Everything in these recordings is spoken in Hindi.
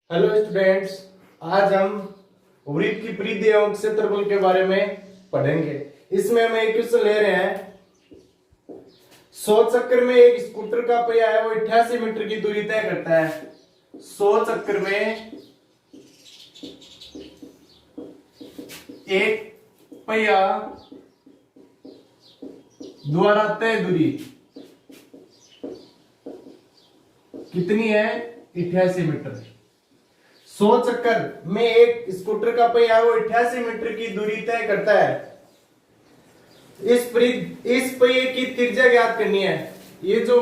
हेलो स्टूडेंट्स, आज हम वृत्त की परिधि एवं क्षेत्रफल के बारे में पढ़ेंगे। इसमें हम एक क्वेश्चन ले रहे हैं। 100 चक्कर में एक स्कूटर का पहिया है वो 88 मीटर की दूरी तय करता है। 100 चक्कर में एक पहिया द्वारा तय दूरी कितनी है? 88 मीटर। 100 चक्कर में एक स्कूटर का पहिया वो 88 मीटर की दूरी तय करता है। इस पहिए की त्रिज्या ज्ञात करनी है। ये जो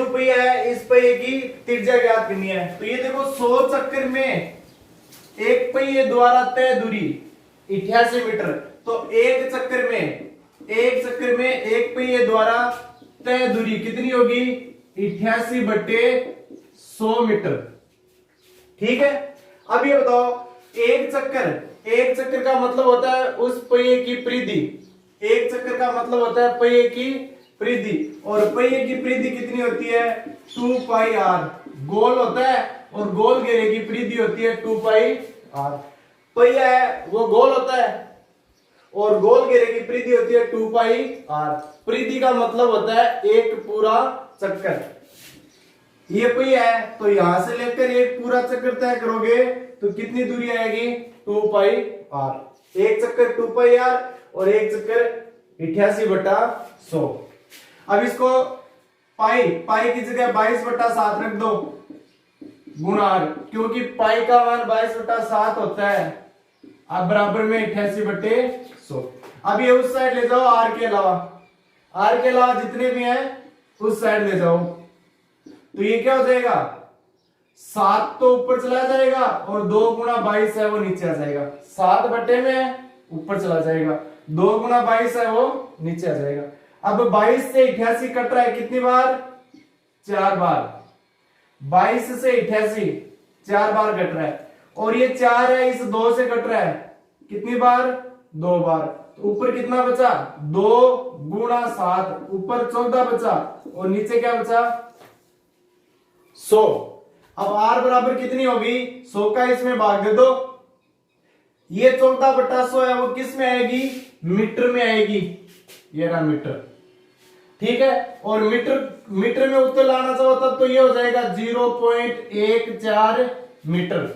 पहिया है, इस पहिए की त्रिज्या ज्ञात करनी है। तो ये देखो, 100 चक्कर में एक पहिए द्वारा तय दूरी 88 मीटर। तो एक चक्कर में एक पहिए द्वारा तय दूरी कितनी होगी? 88/100 मीटर। ठीक है। अब ये बताओ, एक चक्कर का मतलब होता है उस पहिए की परिधि। एक चक्कर का मतलब होता है पहिए की परिधि, और पहिए की परिधि कितनी होती है? 2πr। गोल होता है और गोल घेरे की परिधि होती है 2πr। पहिया है वो गोल होता है और गोल घेरे की परिधि होती है 2πr। परिधि का मतलब होता है एक पूरा चक्कर। ये पहिया है तो यहां से लेकर एक पूरा चक्कर तय करोगे तो कितनी दूरी आएगी? 2πr। एक चक्कर 2πr और एक चक्कर 88/100। अब इसको पाई की जगह 22/7 रख दो गुणा r, क्योंकि पाई का मान 22/7 होता है। अब बराबर में 88/100। अब ये उस साइड ले जाओ, r के अलावा जितने भी हैं उस साइड ले जाओ। तो ये क्या हो जाएगा? 7 तो ऊपर चला जाएगा और 2 गुणा 22 है वो नीचे आ जाएगा। 7 बटे में ऊपर चला जाएगा, 2 गुणा 22 है वो नीचे आ जाएगा। अब 22 से 88 कट रहा है कितनी बार? 4 बार। 22 से 88 4 बार कट रहा है, और ये 4 है इस 2 से कट रहा है कितनी बार? 2 बार। तो ऊपर कितना बचा? 2 गुणा 7, ऊपर 14 बचा और नीचे क्या बचा? 100। अब r बराबर कितनी होगी? 100 का इसमें भाग दे दो। ये 14/100 है वो किस में आएगी? मीटर में आएगी। ये रहा मीटर। ठीक है। और मीटर में उत्तर लाना चाहो तब तो ये हो जाएगा 0.14 मीटर।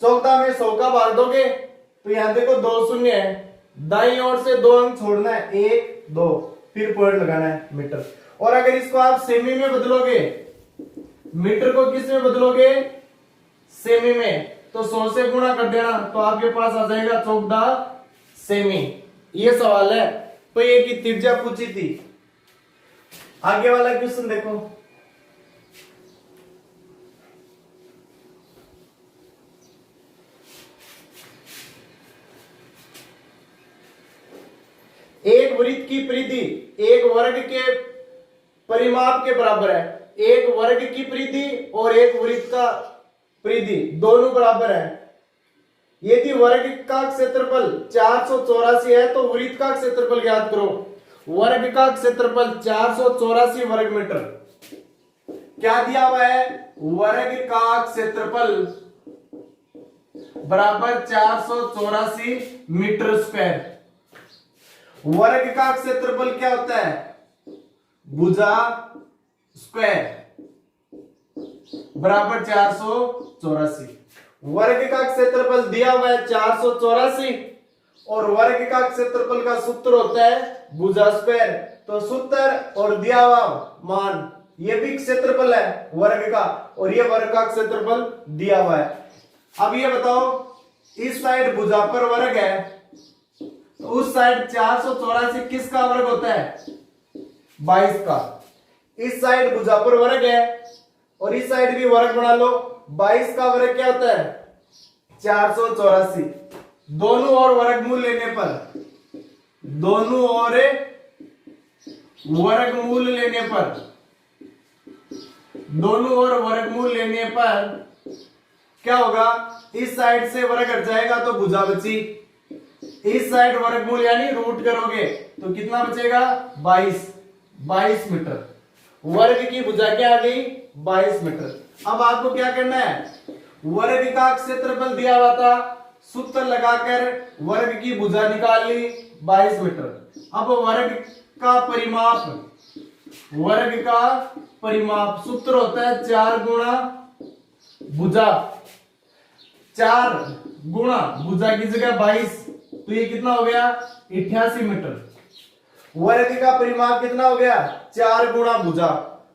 14 में 100 का भाग दोगे तो यहां देखो 2 शून्य है, दाईं ओर से 2 अंक छोड़ना है, 1 2, फिर पॉइंट लगाना है मीटर। और अगर इसको आप सेमी में बदलोगे, मीटर को किस में बदलोगे? सेमी में। तो 100 से गुणा कर देना तो आपके पास आ जाएगा 14 सेमी। ये सवाल है तो ये की त्रिज्या पूछी थी। आगे वाला क्वेश्चन देखो। एक वृत्त की परिधि एक वर्ग के परिमाप के बराबर है। एक वर्ग की परिधि और एक वृत्त का परिधि दोनों बराबर है। यदि वर्ग का क्षेत्रफल 484 है तो वृत्त का क्षेत्रफल ज्ञात करो। वर्ग का क्षेत्रफल 484 वर्ग मीटर। क्या दिया हुआ है? वर्ग का क्षेत्रफल बराबर 484 मीटर स्क्वायर। वर्ग का क्षेत्रफल क्या होता है? भुजा स्क्वायर बराबर 484। वर्ग का क्षेत्रफल दिया हुआ है 484 और वर्ग का क्षेत्रफल का सूत्र होता है भुजा स्क्वायर। तो सूत्र और दिया हुआ मान, ये भी क्षेत्रफल है वर्ग का और ये वर्ग का क्षेत्रफल दिया हुआ है। अब ये बताओ, इस साइड भुजा पर वर्ग है तो उस साइड 484 किसका वर्ग होता है? 22 का। इस साइड भुजा पर वर्ग है और इस साइड भी वर्ग बना लो। 22 का वर्ग क्या होता है? 484। दोनों ओर वर्गमूल लेने पर क्या होगा? इस साइड से वर्ग हट जाएगा तो भुजा बची। इस साइड वर्गमूल यानी रूट करोगे तो कितना बचेगा? 22 मीटर। वर्ग की भुजा क्या आ गई? 22 मीटर। अब आपको क्या करना है, वर्ग का क्षेत्रफल दिया हुआ था, सूत्र लगाकर वर्ग की भुजा निकाल ली 22 मीटर। अब वर्ग का परिमाप सूत्र होता है 4 गुणा भुजा, 4 गुणा भुजा की जगह 22, तो ये कितना हो गया 88 मीटर। वर्ग का परिमाप कितना हो गया 4 गुणा भुजा,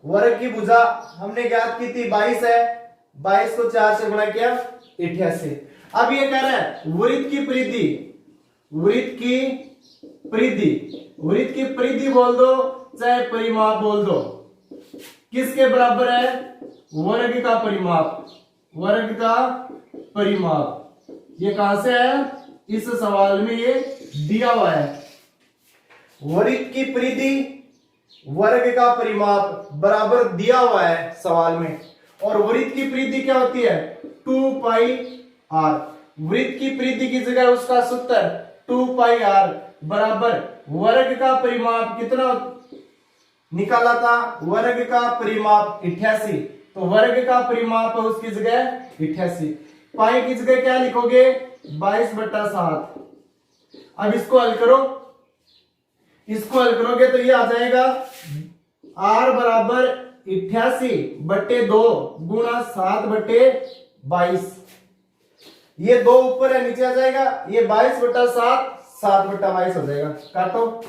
वर्ग की भुजा हमने ज्ञात की थी 22 है, 22 को 4 से गुणा किया 88। अब ये कह रहा है वृत्त की परिधि बोल दो चाहे परिमाप बोल दो, किसके बराबर है, वर्ग का परिमाप। ये कहां से है, इस सवाल में ये दिया हुआ है, वृत्त की परिधि वर्ग का परिमाप बराबर दिया हुआ है सवाल में। और वृत्त की परिधि क्या होती है 2 पाई r, वृत्त की परिधि की जगह उसका सूत्र 2 पाई r बराबर वर्ग का परिमाप कितना निकाला था, वर्ग का परिमाप 88, तो वर्ग का परिमाप है उसकी जगह 88, पाई की जगह क्या लिखोगे 22/7। अब इसको हल करोगे तो ये आ जाएगा r बराबर 88/2 गुणा 7/22, ये 2 ऊपर है नीचे आ जाएगा, ये 22/7 7/22 हो जाएगा। काटो,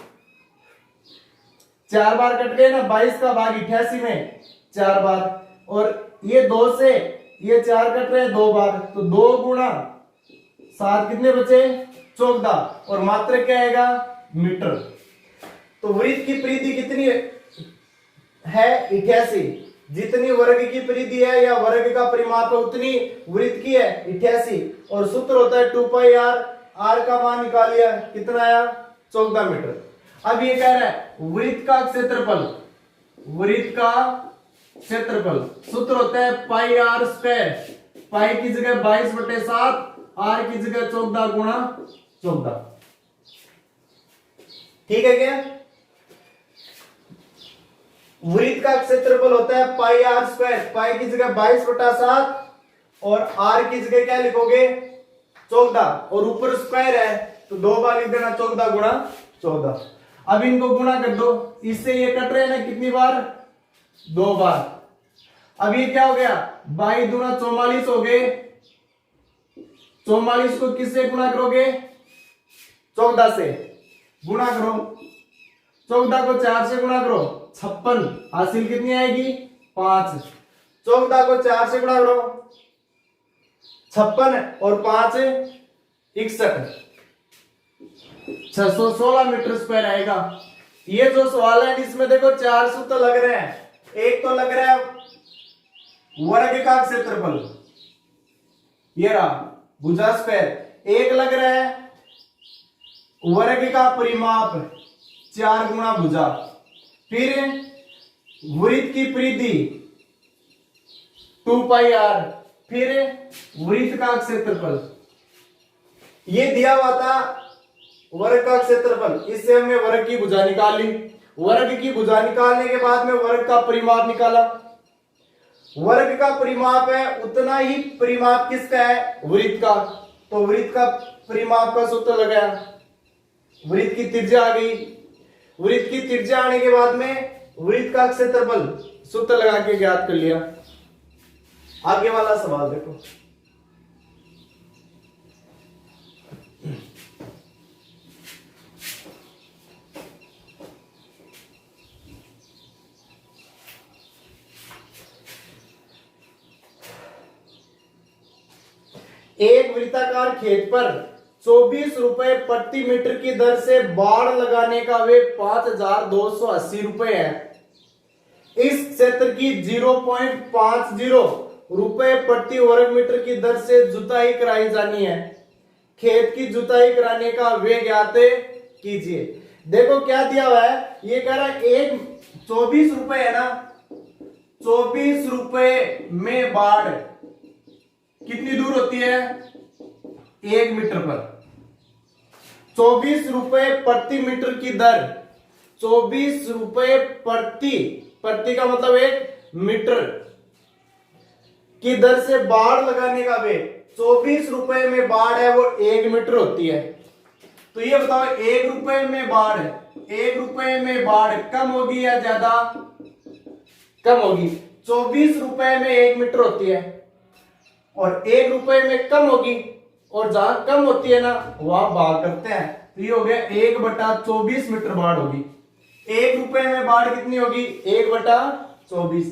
4 बार कट गए ना, 22 का भाग 88 में 4 बार, और ये 2 से ये 4 कट रहे हैं 2 बार, तो 2 गुणा 7 कितने बचे 14, और मात्रक क्या आएगा मीटर। तो वृत्त की परिधि कितनी है 88, जितनी वर्ग की परिधि है या वर्ग का परिमाप है उतनी वृत्त की है 88, और सूत्र होता है 2 पाई r, r का मान निकाल लिया कितना आया 14 मीटर। अब ये कह रहा है वृत्त का क्षेत्रफल सूत्र होता है पाई r स्क्वायर, पाई की जगह 22/7, r की जगह 14 गुणा 14। ठीक है क्या, वृत्त का क्षेत्रफल होता है पाई r स्क्वायर, पाई की जगह 22/7 और r की जगह क्या लिखोगे 14, और ऊपर स्क्वायर है तो 2 बार लिख देना 14 गुणा 14। अब इनको गुणा कर दो, इससे ये कट रहे हैं ना कितनी बार 2 बार। अब ये क्या हो गया 22 दूना 44 हो गए, 44 को किससे गुणा करोगे 14 से गुणा करो, 14 को 4 से गुणा करो 56, हासिल कितनी आएगी 5, 14 को 4 से गुणा करो 56 और 5 61, 616 मीटर स्क्वायर आएगा। ये जो सवाल है इसमें देखो 4 सूत्र लग रहे हैं, एक तो लग रहा है वर्ग का क्षेत्रफल, ये रहा भुजा स्क्वायर, एक लग रहा है वर्ग का परिमाप 4 गुणा भुजा, फिर वृत्त की परिधि 2 पाई r, फिर वृत्त का क्षेत्रफल। ये दिया हुआ था वर्ग का क्षेत्रफल, इससे हमने वर्ग की भुजा निकाल ली, वर्ग की भुजा निकालने के बाद में वर्ग का परिमाप निकाला, वर्ग का परिमाप है उतना ही परिमाप किसका है वृत्त का, तो वृत्त का परिमाप का सूत्र लगाया, वृत्त की त्रिज्या आ गई, वृत्त की त्रिज्या आने के बाद में वृत्त का क्षेत्रफल सूत्र लगा के ज्ञात कर लिया। आगे वाला सवाल देखो, एक वृत्ताकार खेत पर 24 रुपए प्रति मीटर की दर से बाड़ लगाने का वे 5280 रुपए है। इस क्षेत्र की 0.50 रुपए प्रति वर्ग मीटर की दर से जुताई कराई जानी है, खेत की जुताई कराने का वे ज्ञात कीजिए। देखो क्या दिया हुआ है, ये कह रहा है एक 24 रुपए है ना, 24 रुपए में बाड़ कितनी दूर होती है 1 मीटर पर, 24 रुपए प्रति मीटर की दर, 24 रुपए प्रति का मतलब 1 मीटर की दर से बाड़ लगाने का वे 24 रुपए में बाड़ है वो 1 मीटर होती है। तो ये बताओ 1 रुपए में बाड़, 1 रुपए में बाड़ कम होगी या ज्यादा? कम होगी। 24 रुपए में 1 मीटर होती है और 1 रुपए में कम होगी, और जहां कम होती है ना वहां भाग करते हैं। तो ये हो गया 1/24 मीटर बाड़ होगी। 1 रुपए में बाड़ कितनी होगी? 1/24।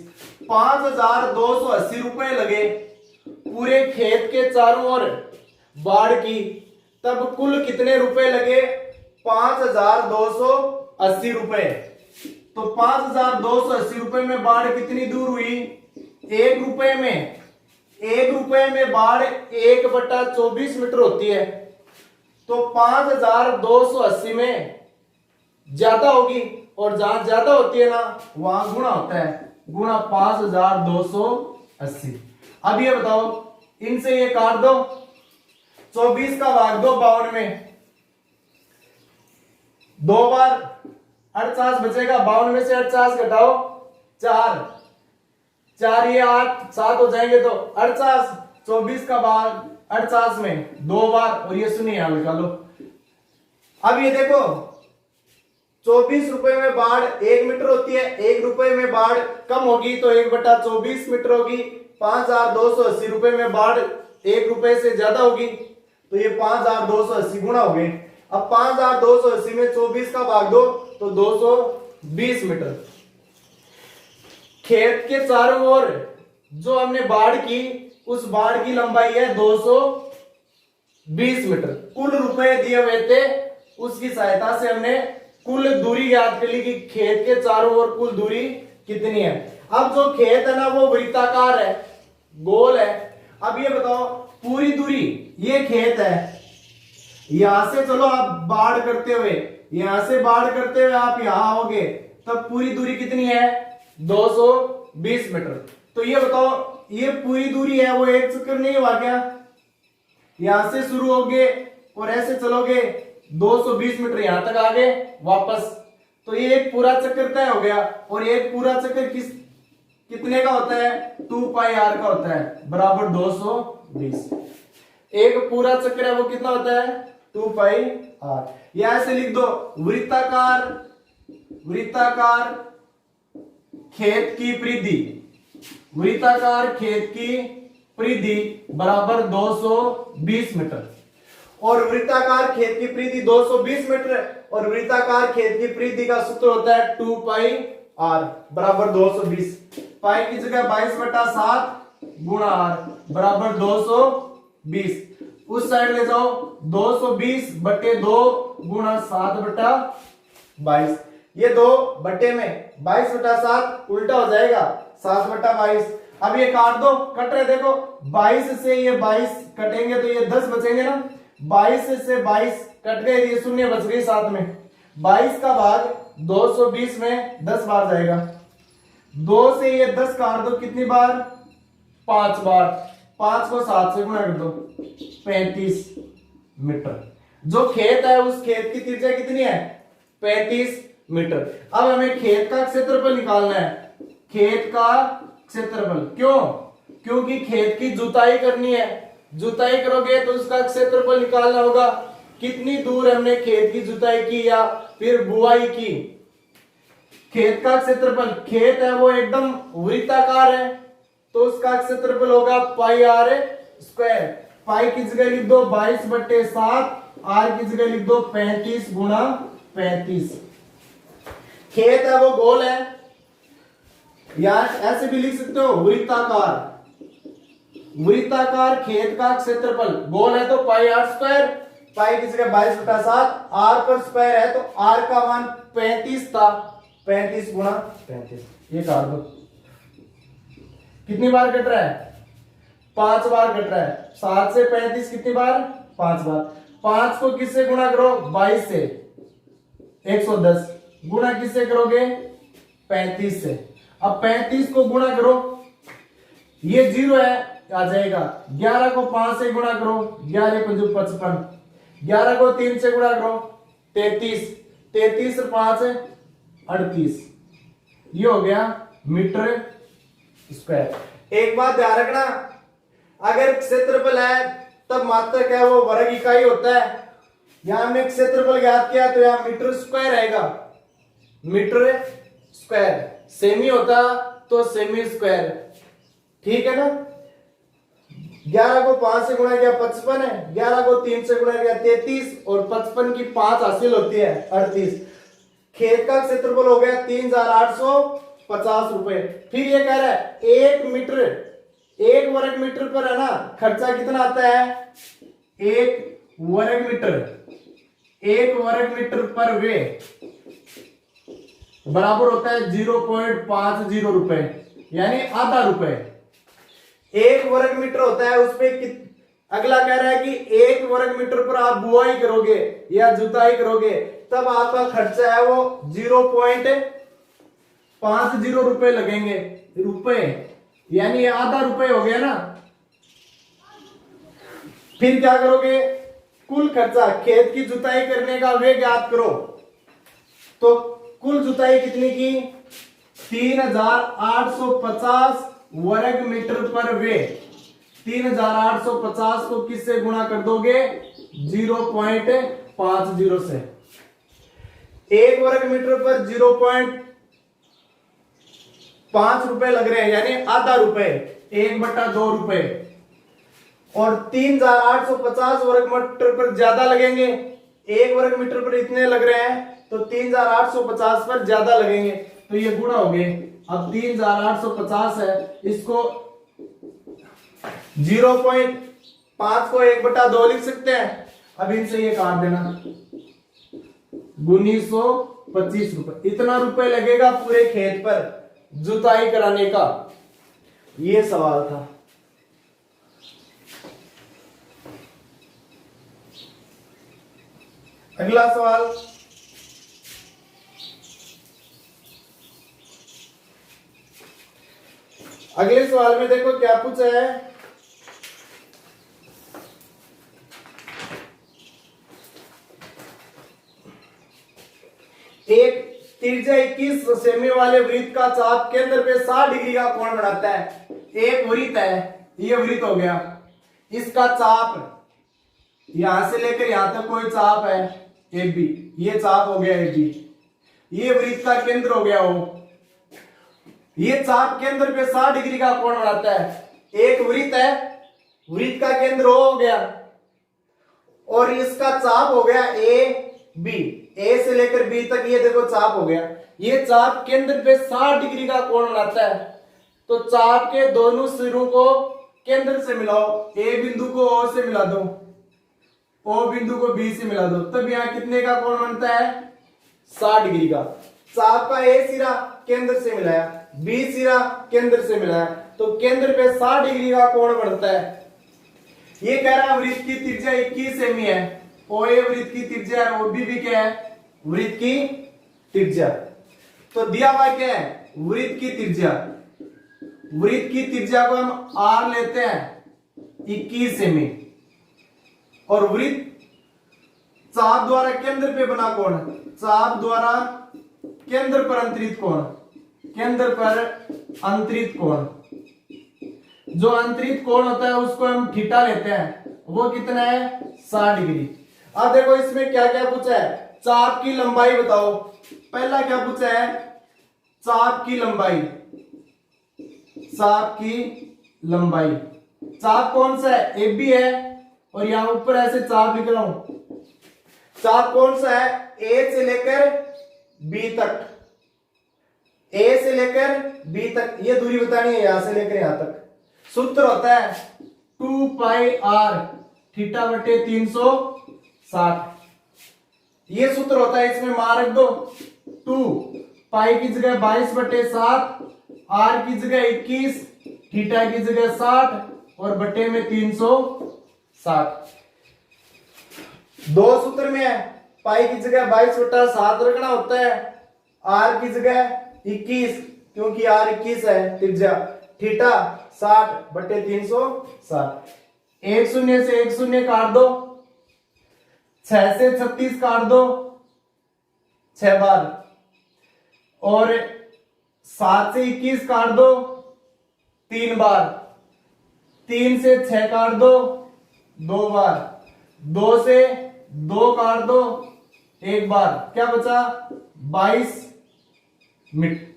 5280 रुपए लगे पूरे खेत के चारों ओर बाड़ की, तब कुल कितने रुपए लगे? 5280 रुपए। तो 5280 रुपए में बाढ़ कितनी दूर हुई? 1 रुपए में, 1 रुपए में बाढ़ 1/24 मीटर होती है। तो 5280 में ज्यादा होगी, और जहां ज्यादा होती है ना वहां गुणा होता है, गुणा 5280। अब ये बताओ, इनसे ये काट दो, 24 का भाग दो 52 में, 2 बार 48 बचेगा। 52 में से 48 घटाओ 4, 4 ये 8, 7 हो जाएंगे तो 48। 24 का भाग 48 में 2 बार, और ये शून्य यहां निकालो। अब ये देखो 24 रुपए में बाढ़ 1 मीटर होती है, 1 रुपए में बाढ़ कम होगी तो 1/24 मीटर होगी। 5280 रुपए में बाढ़ 1 रुपए से ज्यादा होगी, तो ये 5280 गुणा हो गए। अब 5280 में 24 का भाग दो तो 220 मीटर। खेत के चारों ओर जो हमने बाढ़ की, उस बाढ़ की लंबाई है 220 मीटर। कुल रुपए दिए हुए थे, उसकी सहायता से हमने कुल दूरी ज्ञात कर ली कि खेत के चारों ओर कुल दूरी कितनी है। अब जो खेत है ना वो वृत्ताकार है, गोल है। अब ये बताओ पूरी दूरी, ये खेत है, यहां से चलो आप बाढ़ करते हुए, यहां से बाढ़ करते हुए आप यहां आओगे, तब पूरी दूरी कितनी है? 220 मीटर। तो ये बताओ ये पूरी दूरी है वो एक चक्कर नहीं हुआ क्या? यहां से शुरू होगे और ऐसे चलोगे 220 मीटर यहां तक आगे वापस, तो ये एक पूरा चक्कर तय हो गया। और एक पूरा चक्कर कितने का होता है? 2πr का होता है, बराबर 220। एक पूरा चक्कर है वो कितना होता है? 2πr। या ऐसे लिख दो, वृत्ताकार, वृत्ताकार खेत की परिधि, वृत्ताकार खेत की परिधि बराबर 220 मीटर। और वृत्ताकार खेत की परिधि 220 मीटर है, और वृत्ताकार खेत की परिधि का सूत्र होता है 2πr बराबर 220। पाई की जगह 22/7 गुणा r बराबर 220। उस साइड ले जाओ, 220/2 गुणा 7/22। ये 2 बटे में 22/7 उल्टा हो जाएगा 7/22। अब ये काट दो, कट रहे देखो, 22 से ये 22 कटेंगे तो ये 10 बचेंगे ना। 22 से 22 कट गए, ये शून्य बच गई साथ में। 22 का भाग 220 में 10 बार जाएगा। 2 से ये 10 काट दो, कितनी बार? 5 बार। 5 को 7 से गुणा कर दो, 35 मीटर। जो खेत है उस खेत की त्रिज्या कितनी है? 35 मीटर। अब हमें खेत का क्षेत्रफल निकालना है। खेत का क्षेत्रफल, क्यों? क्योंकि खेत की जुताई करनी है। जुताई करोगे तो उसका क्षेत्रफल निकालना होगा। कितनी दूर हमने खेत की जुताई की या फिर बुआई की। खेत का क्षेत्रफल, खेत है वो एकदम वृत्ताकार है तो उसका क्षेत्रफल होगा πr²। पाई की जगह लिख दो 22/7, r की जगह लिख दो 35 गुणा 35। खेत है वो गोल है, या ऐसे भी लिख सकते हो वृत्ताकार। वृत्ताकार खेत का क्षेत्रफल, गोल है तो πr², पाई की जगह 22/7, r पर स्क्वायर है तो r का मान 35 था, 35 गुणा 35। ये काट दो, कितनी बार कट रहा है? 5 बार कट रहा है। 7 से 35 कितनी बार? 5 बार। 5 को किससे गुणा करो? 22 से, 110। गुणा किससे करोगे? 35 से। अब 35 को गुणा करो, ये 0 है, आ जाएगा। 11 को 5 से गुणा करो, 11 को 55। 11 को 3 से गुणा करो, 33। 33 और 5 है 38। ये हो गया मीटर स्क्वायर। एक बात ध्यान रखना, अगर क्षेत्रफल है तब मात्रक है वो वर्ग इकाई होता है। यहां हमने क्षेत्रफल ज्ञात किया तो यहां मीटर स्क्वायर आएगा, मीटर स्क्वायर। सेमी होता तो सेमी स्क्वायर, ठीक है ना। 11 को 5 से गुणा किया 55 है, 11 को 3 से गुणा किया 33 और 55 की 5 हासिल होती है 38। खेत का क्षेत्रफल हो गया 3850 रुपए। फिर ये कह रहा है 1 वर्ग मीटर पर है ना खर्चा कितना आता है, 1 वर्ग मीटर पर वे बराबर होता है 0.50 रुपए, यानी आधा रुपए। 1 वर्ग मीटर होता है उसमें अगला कह रहा है कि 1 वर्ग मीटर पर आप बुआई करोगे या जुताई करोगे तब आपका खर्चा है वो 0.50 रुपए लगेंगे, रुपए यानी आधा रुपए हो गया ना। फिर क्या करोगे, कुल खर्चा खेत की जुताई करने का वे ज्ञात करो। तो कुल जुताई कितनी की, 3850 वर्ग मीटर पर वे। 3850 को किससे गुणा कर दोगे, 0.50 से। 1 वर्ग मीटर पर 0.5 रुपए लग रहे हैं, यानी आधा रुपए, 1/2 रुपए। और 3850 वर्ग मीटर पर ज्यादा लगेंगे, 1 वर्ग मीटर पर इतने लग रहे हैं तो 3850 पर ज्यादा लगेंगे, तो ये गुणा हो गए। अब 3850 है, इसको 0.5 को 1/2 लिख सकते हैं। अब इनसे ये काट देना, 1925 रुपए। इतना रुपए लगेगा पूरे खेत पर जुताई कराने का। ये सवाल था। अगला सवाल, अगले सवाल में देखो क्या पूछा है। एक त्रिज्या 21 सेमी वाले वृत्त का चाप केंद्र पे 60 डिग्री का कोण बनाता है। एक वृत्त है, ये वृत्त हो गया, इसका चाप यहां से लेकर यहां तक कोई चाप है ए बी, ये चाप हो गया ए बी, ये वृत्त का केंद्र हो गया ओ। ये चाप केंद्र पे 60 डिग्री का कोण बनाता है। एक वृत्त है, वृत्त का केंद्र ओ हो गया और इसका चाप हो गया ए बी, ए से लेकर बी तक ये देखो चाप हो गया। ये चाप केंद्र पे 60 डिग्री का कोण बनाता है। तो चाप के दोनों सिरों को केंद्र से मिलाओ, ए बिंदु को ओ से मिला दो, ओ बिंदु को बी से मिला दो, तब यहां कितने का कोण बनता है, 60 डिग्री का। चाप का ए सिरा केंद्र से मिलाया, बी सिरा केंद्र से मिलाया, तो केंद्र पे 60 डिग्री का कोण बनता है। ये कह रहा है वृत्त की त्रिज्या 21 सेमी है, ओ ए वृत्त की त्रिज्या है, ओ बी भी क्या है, वृत्त की त्रिज्या। तो दिया हुआ क्या है, वृत्त की त्रिज्या। वृत्त की त्रिज्या को हम आर लेते हैं 21 सेमी, और वृत्त चाप द्वारा केंद्र पे बना कोण, चाप द्वारा केंद्र पर अंतरित कोण, केंद्र पर अंतरित कोण, जो अंतरित कोण होता है उसको हम थीटा लेते हैं, वो कितना है, 60 डिग्री। अब देखो इसमें क्या क्या पूछा है, चाप की लंबाई बताओ। पहला क्या पूछा है, चाप की लंबाई, चाप की लंबाई। चाप कौन सा है, ए बी है, और यहां ऊपर ऐसे चाप लिख रहा हूं। चाप कौन सा है, ए से लेकर बी तक, ए से लेकर बी तक, ये दूरी बतानी है यहां से लेकर यहां तक। सूत्र होता है 2 पाई आर थीटा बटे 360, ये सूत्र होता है, इसमें मान रख दो। 2 पाई की जगह 22 बटे 7, आर की जगह 21, थीटा की जगह 60 और बटे में 360। दो सूत्र में है, पाई की जगह 22 बटा 7 रखना होता है, आर की जगह 21 क्योंकि आर 21 है त्रिज्या, थीटा 60 बटे 360। एक शून्य से एक शून्य काट दो, 6 से 36 काट दो, 6 बार, और 7 से 21 काट दो, 3 बार, 3 से 6 काट दो 2 बार, 2 से 2 काट दो 1 बार, क्या बचा 22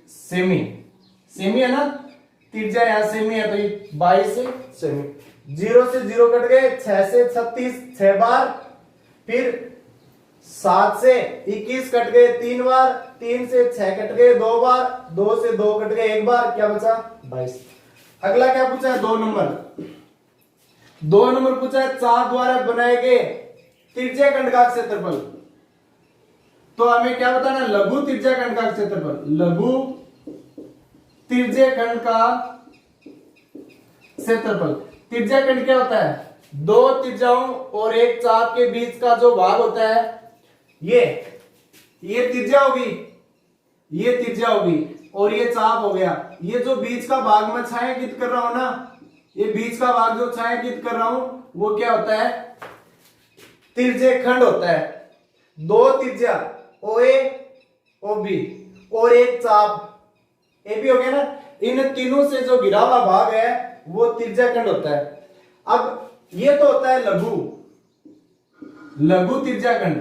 सेमी। सेमी है ना, त्रिज्या यहां सेमी है तो ये 22 सेमी। 0 से 0 कट गए, 6 से 36 6 बार, फिर 7 से 21 कट गए 3 बार, 3 से 6 कट गए 2 बार, 2 से 2 कट गए 1 बार, क्या बचा 22। अगला क्या पूछा है 2 नंबर। 2 नंबर पूछा है चाप द्वारा बनाए गए त्रिज्याखंड का क्षेत्रफल। तो हमें क्या बताना, लघु त्रिज्याखंड का क्षेत्रफल। लघु त्रिज्याखंड का क्षेत्रफल। त्रिज्याखंड क्या होता है, 2 त्रिज्याओं और एक चाप के बीच का जो भाग होता है, ये त्रिज्या होगी, ये त्रिज्या होगी और ये चाप हो गया। ये जो बीच का भाग मैं छायांकित कर रहा हूं ना, ये बीच का भाग जो छायांकित कर रहा हूं वो क्या होता है, त्रिज्याखंड होता है। 2 त्रिज्या OA OB और एक चाप AB हो गया ना, इन तीनों से जो घिरा हुआ भाग है वो त्रिज्याखंड होता है। अब ये तो होता है लघु त्रिज्याखंड,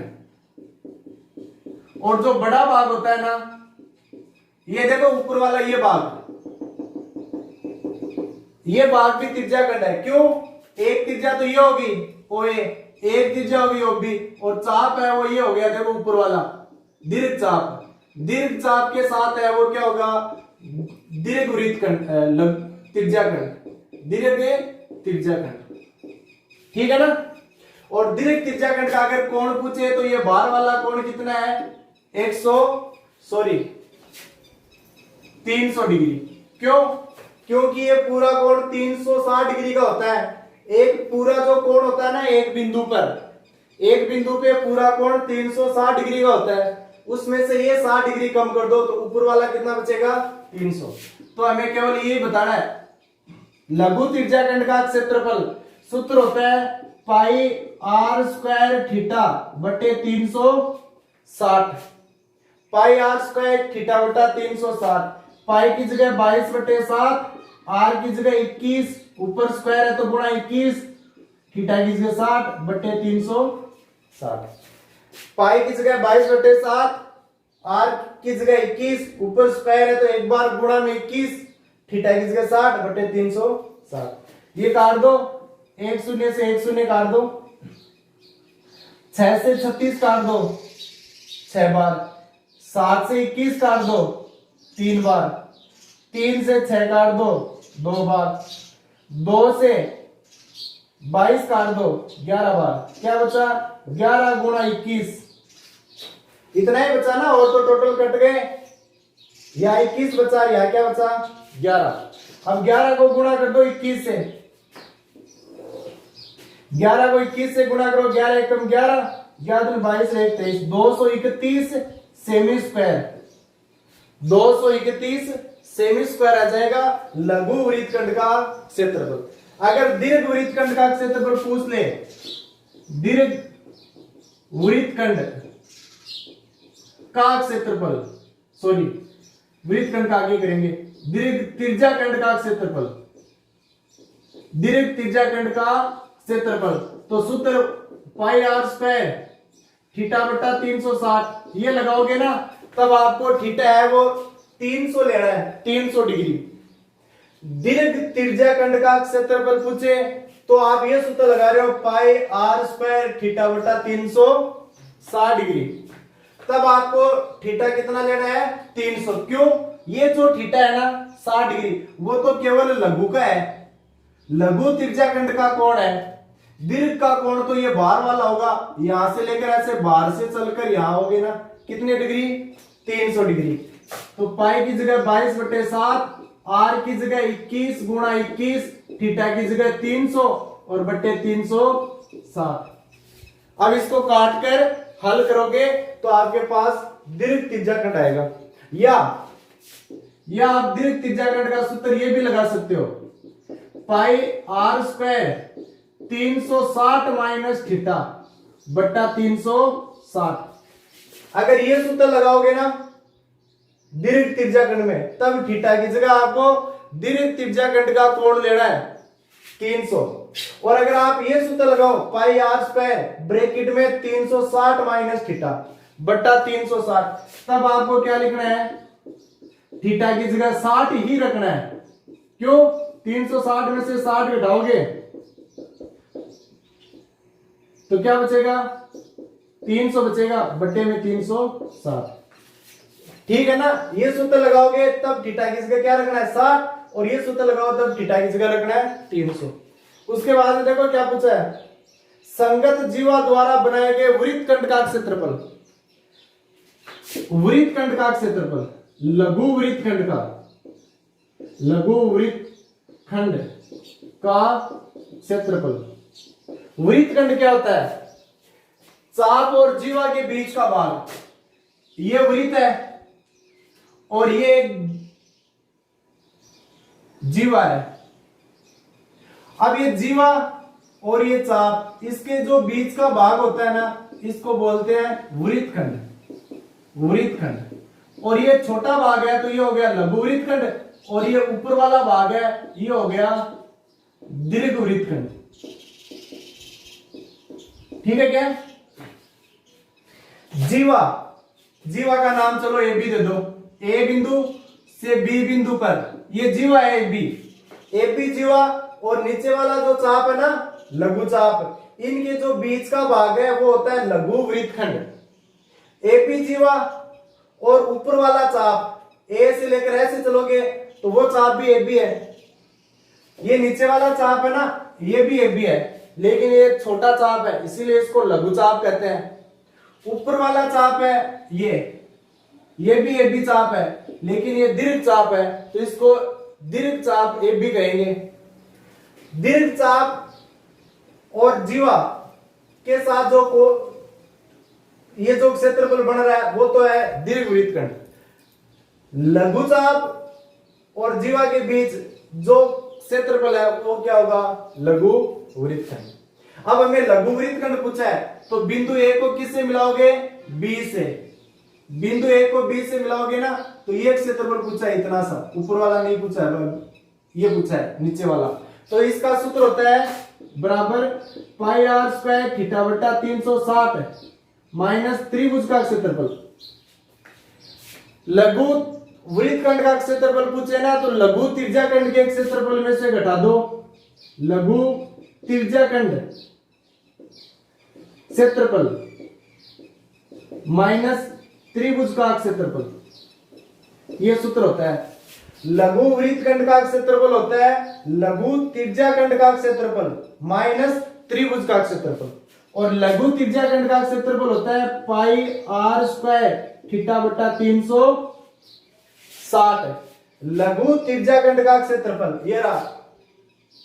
और जो बड़ा भाग होता है ना, ये देखो ऊपर वाला ये भाग भी त्रिज्याखंड है। क्यों, एक त्रिज्या तो ये होगी OA, एक त्रिज्या होगी OB, और चाप है वो ये हो गया, देखो ऊपर वाला दीर्घ चाप। दीर्घ चाप के साथ है वो क्या होगा, दीर्घवृत्तखंड त्रिज्याखंड, दीर्घ त्रिज्याखंड, ठीक है ना। और दीर्घ त्रिज्याखंड का अगर कोण पूछे तो ये बाहर वाला कोण कितना है, 300 डिग्री। क्यों, क्योंकि ये पूरा कोण 360 डिग्री का होता है। एक पूरा जो कोण होता है ना, एक बिंदु पे पूरा कोण 360 डिग्री का होता है, उसमें से ये 60 डिग्री कम कर दो तो ऊपर वाला कितना बचेगा, 300। तो हमें केवल यही बताना है। लघु त्रिज्याखंड का क्षेत्रफल सूत्र होता है पाई r स्क्वायर थीटा बटे 360। पाई r स्क्वायर थीटा बटा 360। पाई की जगह 22 बटे 7, r की जगह 21, ऊपर स्क्वायर है तो गुणा 21, थीटा की जगह 60 बटे 360। पाई की जगह 22 बटे 7, r की जगह 21, ऊपर स्क्वायर है तो एक बार गुणा में 21, थीटा की जगह 60 बटे 360। ये काट दो, 1 शून्य से 1 शून्य काट दो, 6 से 36 काट दो 6 बार, 7 से 21 काट दो 3 बार, 3 से 6 काट दो 2 बार, 2 से 22 काट दो 11 बार, क्या बचा 11 गुणा 21, इतना ही बचा ना, और तो टोटल कट गए, या 21 बचा, या क्या बचा 11। अब 11 को गुणा कर दो 21 से, 11 को 21 से गुणा करो, 11 एकम 11, 11 22 1 23, 231 सेमी स्क्वायर, 231 सेमी स्क्वायर आ जाएगा लघु वृत्तखंड का क्षेत्रफल। अगर दीर्घ वृत्तखंड का क्षेत्रफल पूछ ले, दीर्घ वृत्तखंड का क्षेत्रफल, सॉरी वृत्तखंड का आगे करेंगे, दीर्घ त्रिज्याखंड का क्षेत्रफल, दीर्घ त्रिज्याखंड का क्षेत्रफल, तो सूत्र पाई r स्क्वायर थीटा बटा 360 ये लगाओगे ना, तब आपको थीटा है वो 300 लेना है, 300 डिग्री। दीर्घ त्रिज्याखंड का क्षेत्रफल पूछे तो आप ये सूत्र लगा रहे हो पाई r स्क्वायर थीटा बटा 360 डिग्री, तब आपको थीटा कितना लेना है 300। क्यों, ये जो थीटा है ना 60 डिग्री वो तो केवल लघु का है, लघु त्रिज्याखंड का कोण है। दीर्घ का कोण तो ये बाहर वाला होगा, यहां से लेकर ऐसे बाहर से चलकर यहां होगे ना, कितने डिग्री 300 डिग्री। तो पाई की जगह 22 बटे 7, r की जगह 21 गुणा 21, थीटा की जगह 300 और बटे 360। अब इसको काट कर हल करोगे तो आपके पास दीर्घ त्रिज्याखंड आएगा, या आप दीर्घ त्रिज्याखंड का सूत्र ये भी लगा सकते हो, पाई r स्क्वायर 360 माइनस थीटा बट्टा 360। अगर ये सूत्र लगाओगे ना दीर्घ त्रिज्याखंड में, तब थीटा की जगह आपको दीर्घ त्रिज्याखंड का कोण लेना है 300। और अगर आप ये सूत्र लगाओ पाई आर स्क्वायर ब्रैकेट में 360 माइनस थीटा बट्टा 360, तब आपको क्या लिखना है, थीटा की जगह 60 ही रखना है। क्यों, 360 में से 60 घटाओगे तो क्या बचेगा, 300 बचेगा, बट्टे में 360। ठीक है ना, ये सूत्र लगाओगे तब थीटा की जगह क्या रखना है 60, और ये सूत्र लगाओ तब थीटा की जगह रखना है 300। उसके बाद में देखो क्या पूछा है, संगत जीवा द्वारा बनाए गए वृत्तखंड का क्षेत्रफल, वृत्तखंड का क्षेत्रफल, लघु वृत्तखंड का, लघु वृत्तखंड का क्षेत्रफल। वृत्तखंड क्या होता है, चाप और जीवा के बीच का भाग, ये वृत्त है और ये जीवा है। अब ये जीवा और ये चाप, इसके जो बीच का भाग होता है ना, इसको बोलते हैं वृत्तखंड, वृत्तखंड। और ये छोटा भाग है तो ये हो गया लघु वृत्तखंड, और ये ऊपर वाला भाग है ये हो गया दीर्घ वृत्तखंड। ठीक है क्या, जीवा, जीवा का नाम चलो ए बी दे दो, ए बिंदु से बी बिंदु पर ये जीवा है ए बी जीवा, और नीचे वाला जो चाप है ना लघु चाप, इनके जो बीच का भाग है वो होता है लघु वृत्तखंड। ए बी जीवा और ऊपर वाला चाप ए से लेकर ऐसे चलोगे तो वो चाप भी ए बी है, ये नीचे वाला चाप है ना ये भी ए बी है, लेकिन ये छोटा चाप है इसीलिए इसको लघु चाप कहते हैं। ऊपर वाला चाप है ये भी ए बी चाप है, लेकिन ये दीर्घ चाप है तो इसको दीर्घ चाप ए बी कहेंगे। दीर्घ चाप और जीवा के साथ जो को ये जो क्षेत्रफल बन रहा है वो तो है दीर्घ वृत्तखंड। लघु चाप और जीवा के बीच जो क्षेत्रफल है वो क्या होगा, लघु वृत्तखंड। अब हमें लघु वृत्तखंड पूछा है तो बिंदु ए को किससे मिलाओगे, बी से। बिंदु ए को बी से मिलाओगे ना तो ये क्षेत्रफल पूछा है इतना सा, ऊपर वाला नहीं पूछा है, ये पूछा है नीचे वाला। तो इसका सूत्र होता है बराबर पाई आर स्क्वायर थीटा बटा 360 माइनस त्रिभुज का क्षेत्रफल। लघु वृत्तखंड का क्षेत्रफल पूछे ना तो लघु त्रिज्याखंड के क्षेत्रफल में से घटा दो, लघु त्रिज्याखंड क्षेत्रफल माइनस त्रिभुज का क्षेत्रफल, ये सूत्र होता है। लघु वृत्तखंड का क्षेत्रफल होता है लघु त्रिज्याखंड का क्षेत्रफल माइनस त्रिभुज का क्षेत्रफल, और लघु त्रिज्याखंड का क्षेत्रफल होता है पाई आर स्क्वायर थीटा बटा 360। लघु त्रिज्याखंड का क्षेत्रफल ये रहा,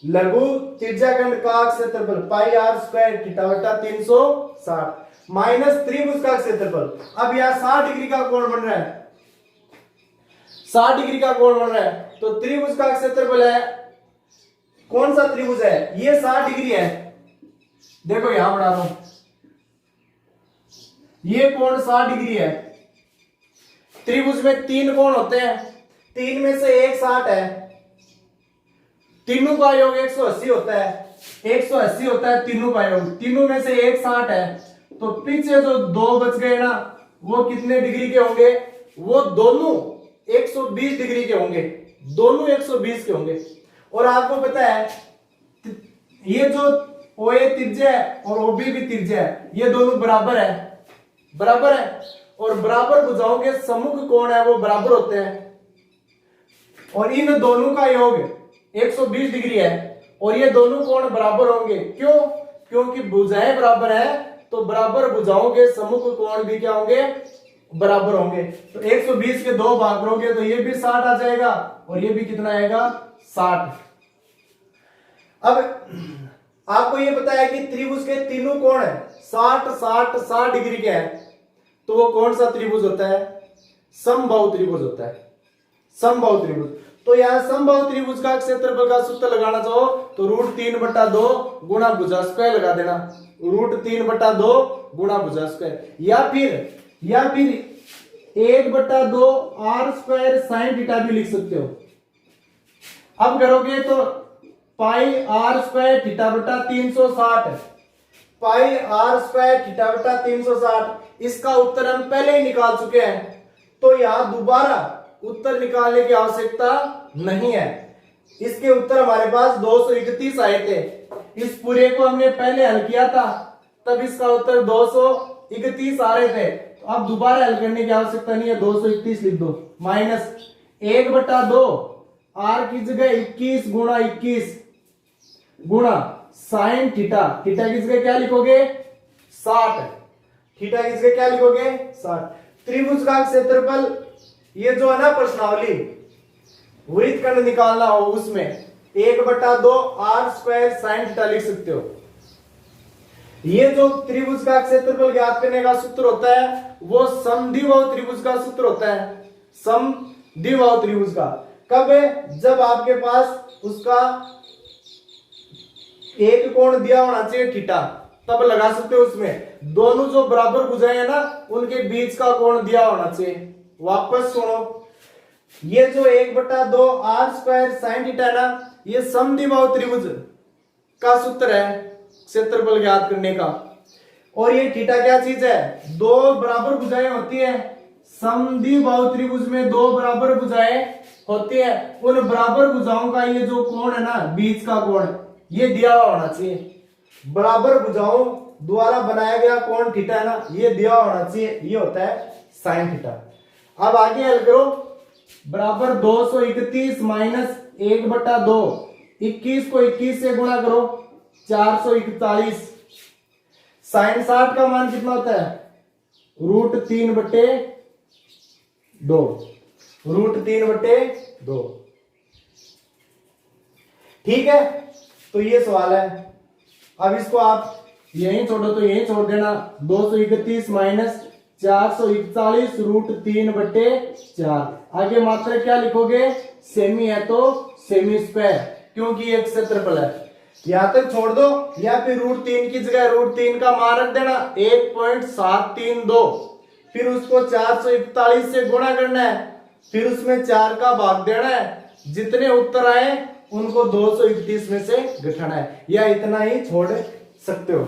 लघु त्रिज्याखंड का क्षेत्रफल पाई आर स्क्वायर थीटा बटा 360 माइनस त्रिभुज का क्षेत्रफल। अब यहां 60 डिग्री का कोण बन रहा है, 60 डिग्री का कोण बन रहा है तो त्रिभुज का क्षेत्रफल है, कौन सा त्रिभुज है, ये 60 डिग्री है। देखो यहां बना रहा हूं, ये कोण 60 डिग्री है। त्रिभुज में 3 कोण होते हैं, 3 में से एक 60 है, तीनों का योग 180 होता है, 180 होता है तीनों का योग, तीनों में से एक 60 है, तो पीछे जो 2 बच गए ना वो कितने डिग्री के होंगे, वो दोनों 120 डिग्री के होंगे, दोनों 120 के होंगे। और आपको पता है ये जो OA त्रिज्या है और OB भी त्रिज्या है, ये दोनों बराबर है, बराबर है, और बराबर भुजाओं के सम्मुख कोण है वो बराबर होते हैं, और इन दोनों का योग 120 डिग्री है, और ये दोनों कोण बराबर होंगे। क्यों, क्योंकि भुजाएं बराबर है तो बराबर भुजाओं के सम्मुख कोण भी क्या होंगे, बराबर होंगे। तो 120 के 2 भाग करोगे तो ये भी 60 आ जाएगा और ये भी कितना आएगा 60। अब आपको ये पता है कि त्रिभुज के तीनों कोण है 60 60 60 डिग्री के हैं, तो वो कौन सा त्रिभुज होता है, समबाहु त्रिभुज होता है, समबाहु त्रिभुज। तो यहां समबाहु त्रिभुज का क्षेत्रफल का सूत्र लगाना चाहो तो √3/2 गुणा भुजा स्क्वायर लगा देना, √3/2 गुणा भुजा स्क्वायर, या फिर 1/2 r स्क्वायर साइन थीटा भी लिख सकते हो, अब करोगे तो पाई आर स्क्वायर थीटा बटा 360, पाई आर स्क्वायर थीटा बटा 360, इसका उत्तर हम पहले ही निकाल चुके हैं, तो यहां दोबारा उत्तर निकालने की आवश्यकता नहीं है। इसके उत्तर हमारे पास 231 आए थे, इस पूरे को हमने पहले हल किया था, तब इसका उत्तर 231 आ रहे थे, तो अब दोबारा हल करने की आवश्यकता नहीं है, 231 लिख दो, माइनस 1/2 आर की जगह 21 गुणा 21 गुणा साइन थीटा, थीटा की जगह क्या लिखोगे 60, थीटा की जगह क्या लिखोगे 60। त्रिभुज का क्षेत्रफल, ये जो है ना प्रश्नावली, वृत्तखंड निकालना हो उसमें 1/2 आर स्क्वायर साइन थीटा लिख सकते हो। ये जो त्रिभुज का क्षेत्रफल ज्ञात करने का सूत्र होता है वो समद्विबाहु त्रिभुज का सूत्र होता है, समद्विबाहु त्रिभुज का। कब है? जब आपके पास उसका एक कोण दिया होना चाहिए थीटा, तब लगा सकते हो। उसमें दोनों जो बराबर भुजाएं हैं ना, उनके बीच का कोण दिया होना चाहिए। वापस सुनो, ये जो 1/2 आर स्क्वायर साइन थीटा है ना, ये समद्विबाहु त्रिभुज का सूत्र है क्षेत्रफल ज्ञात करने का। और ये थीटा क्या चीज है? दो बराबर भुजाएं होती है, समद्विबाहु त्रिभुज में दो बराबर भुजाएं होती है, उन बराबर भुजाओं का ये जो कोण है ना, बीच का कोण, ये दिया हुआ होना चाहिए। बराबर भुजाओं द्वारा बनाया गया कोण थीटा है ना, ये दिया होना चाहिए, ये होता है साइन थीटा। अब आगे हल करो, बराबर 231 माइनस 1/2, 21 को 21 से गुणा करो 441, साइन 60 का मान कितना होता है? √3/2, √3/2। ठीक है, तो ये सवाल है। अब इसको आप यहीं छोड़ो तो यहीं छोड़ देना, 231 माइनस 441 √3/4। आगे मात्रा क्या लिखोगे? सेमी है तो सेमी स्क्वायर, क्योंकि एक क्षेत्रफल है। यहां तक छोड़ दो, या फिर √3 की जगह √3 का मान रख देना 1.732, फिर उसको 441 से गुणा करना है, फिर उसमें 4 का भाग देना है, जितने उत्तर आए उनको 231 में से घटाना है, या इतना ही छोड़ सकते हो।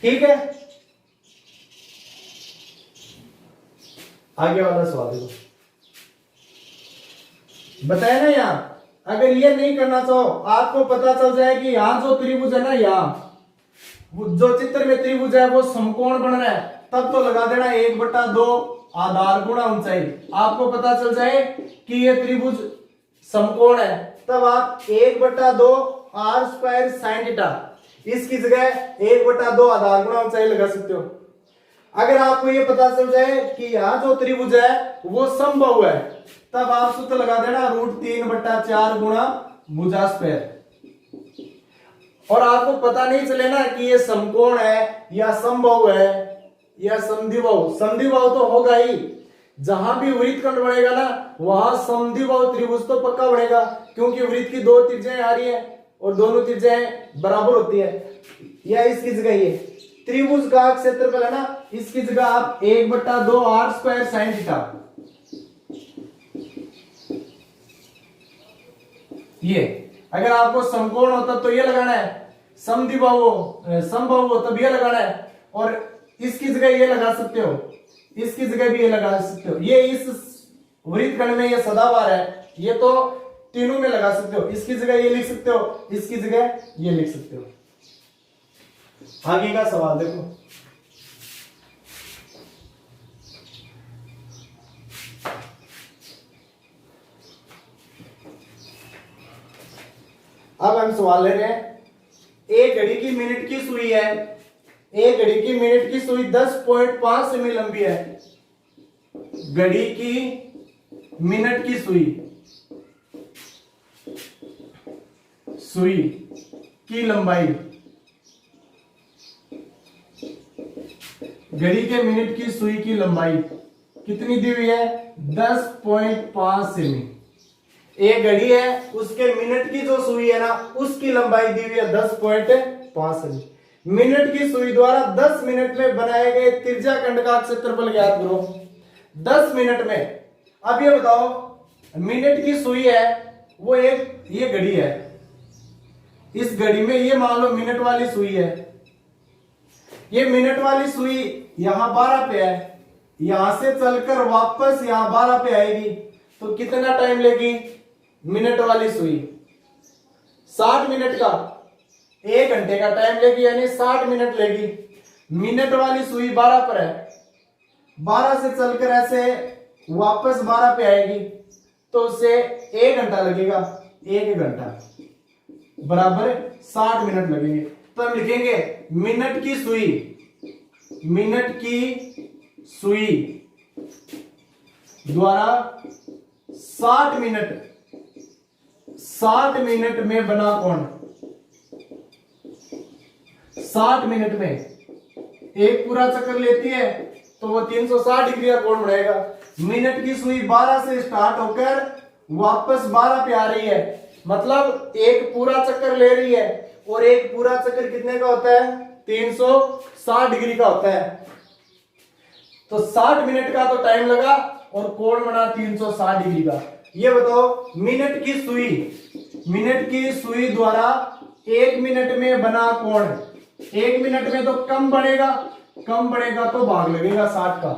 ठीक है, आगे वाला सवाल देखो, बताया ना। यहां अगर ये नहीं करना चाहो, आपको पता चल जाए कि यहां जो त्रिभुज है ना, यहां जो चित्र में त्रिभुज है वो समकोण बन रहा है, तब तो लगा देना 1/2 आधार गुणा ऊंचाई। आपको पता चल जाए कि ये त्रिभुज समकोण है, तब आप 1/2 आर स्क्वायर साइन थीटा, इसकी जगह 1/2 आधार गुणा ऊंचाई लगा सकते हो। अगर आपको ये पता चल जाए कि यहां जो त्रिभुज है वो समबाहु है, तब आप सूत्र लगा देना √3/4 गुणा भुजा स्क्वायर। और आपको पता नहीं चले ना कि ये समकोण है या समबाहु है या समद्विबाहु। समद्विबाहु तो होगा ही, जहां भी वृत्तखंड बनेगा ना, वहां समद्विबाहु त्रिभुज तो पक्का बनेगा, क्योंकि वृत्त की दो त्रिज्याएं आ रही है और दोनों त्रिज्याएं बराबर होती है। या इसकी जगह ये त्रिभुज का क्षेत्रफल है ना, इसकी जगह आप 1/2 आर स्क्वायर साइन थीटा, ये अगर आपको समकोण होता तो ये लगाना है, समद्विबाहु समबाहु हो तब ये लगाना है, और इसकी जगह ये लगा सकते हो, इसकी जगह भी ये लगा सकते हो। ये इस वृत्तखंड में ये सदाबार है, ये तो तीनों में लगा सकते हो। इसकी जगह ये लिख सकते हो, इसकी जगह ये लिख सकते हो। आगे का सवाल देखो, अब हम सवाल ले रहे हैं, एक घड़ी की मिनट की सुई है, एक घड़ी की मिनट की सुई 10.5 सेमी लंबी है। घड़ी की मिनट की सुई, सुई की लंबाई, घड़ी के मिनट की सुई की लंबाई कितनी दी हुई है? 10.5 सेमी। एक घड़ी है, उसके मिनट की जो सुई है ना, उसकी लंबाई दी हुई है 10.5 सेमी। मिनट की सुई द्वारा 10 मिनट में बनाए गए त्रिज्याखंड का क्षेत्रफल ज्ञात करो। 10 मिनट में। अब ये बताओ, मिनट की सुई है वो एक ये घड़ी है, इस घड़ी में ये मान लो मिनट वाली सुई है, ये मिनट वाली सुई यहां 12 पे है, यहां से चलकर वापस यहां 12 पे आएगी, तो कितना टाइम लेगी मिनट वाली सुई? 60 मिनट का, 1 घंटे का टाइम लेगी, यानी 60 मिनट लेगी। मिनट वाली सुई 12 पर है, 12 से चलकर ऐसे वापस 12 पे आएगी, तो उससे 1 घंटा लगेगा, 1 घंटा बराबर 60 मिनट लगेंगे। तो हम लिखेंगे मिनट की सुई, मिनट की सुई द्वारा 60 मिनट में बना कोण, 60 मिनट में एक पूरा चक्कर लेती है तो वो 360 डिग्री का कोण बनाएगा। मिनट की सुई 12 से स्टार्ट होकर वापस 12 पे आ रही है, मतलब एक पूरा चक्कर ले रही है, और एक पूरा चक्कर कितने का होता है? 360 डिग्री का होता है। तो 60 मिनट का तो टाइम लगा और कोण बना 360 डिग्री का। ये बताओ मिनट की सुई द्वारा 1 मिनट में बना कोण, 1 मिनट में तो कम बढ़ेगा तो भाग लगेगा 60 का।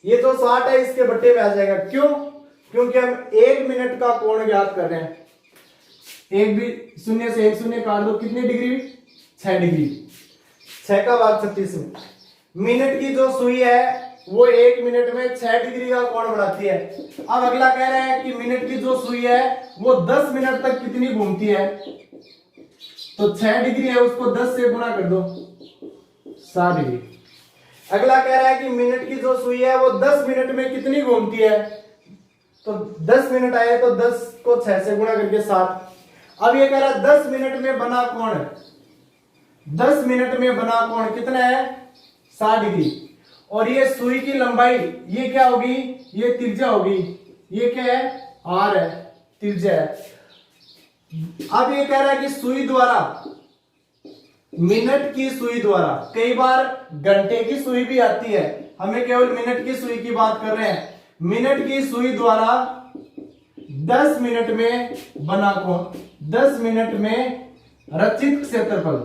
ये तो 60 है, इसके बट्टे में आ जाएगा। क्यों? क्योंकि हम 1 मिनट का कोण ज्ञात कर रहे हैं। एक भी शून्य से एक शून्य काट दो, कितनी डिग्री? 6 डिग्री। 6 का भाग 36। मिनट की जो सुई है वो 1 मिनट में 6 डिग्री का कोण बनाती है। अब अगला कह रहे हैं कि मिनट की जो सुई है वो 10 मिनट तक कितनी घूमती है? तो 6 डिग्री है, उसको 10 से गुणा कर दो, 60 डिग्री। अगला कह रहा है कि मिनट की जो सुई है वो 10 मिनट में कितनी घूमती है? तो 10 मिनट आए तो 10 को 6 से गुणा करके 60। अब ये कह रहा है 10 मिनट में बना कोण, 10 मिनट में बना कोण कितना है? 60 डिग्री। और ये सुई की लंबाई ये क्या होगी? ये त्रिज्या होगी। ये क्या है? आर है, त्रिज्या है। अब ये कह रहा है कि सुई द्वारा, मिनट की सुई द्वारा, कई बार घंटे की सुई भी आती है, हमें केवल मिनट की सुई की बात कर रहे हैं। मिनट की सुई द्वारा 10 मिनट में बना कोण, 10 मिनट में रचित क्षेत्रफल।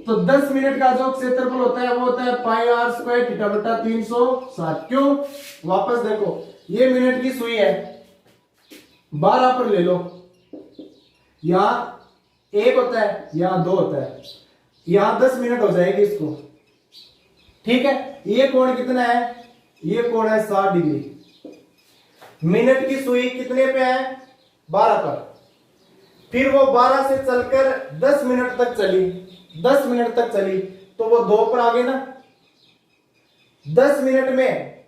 तो 10 मिनट का जो क्षेत्रफल होता है वो होता है पाई आर स्क्वायर थीटा बटा 360। क्यों? वापस देखो, ये मिनट की सुई है, 12 पर ले लो, यहां 1 होता है, यहां 2 होता है, यहां 10 मिनट हो जाएगी इसको। ठीक है, ये कोण कितना है? ये कोण है 60 डिग्री। मिनट की सुई कितने पे है? 12 पर। फिर वो 12 से चलकर 10 मिनट तक चली, 10 मिनट तक चली, तो वो 2 पर आ गई ना। 10 मिनट में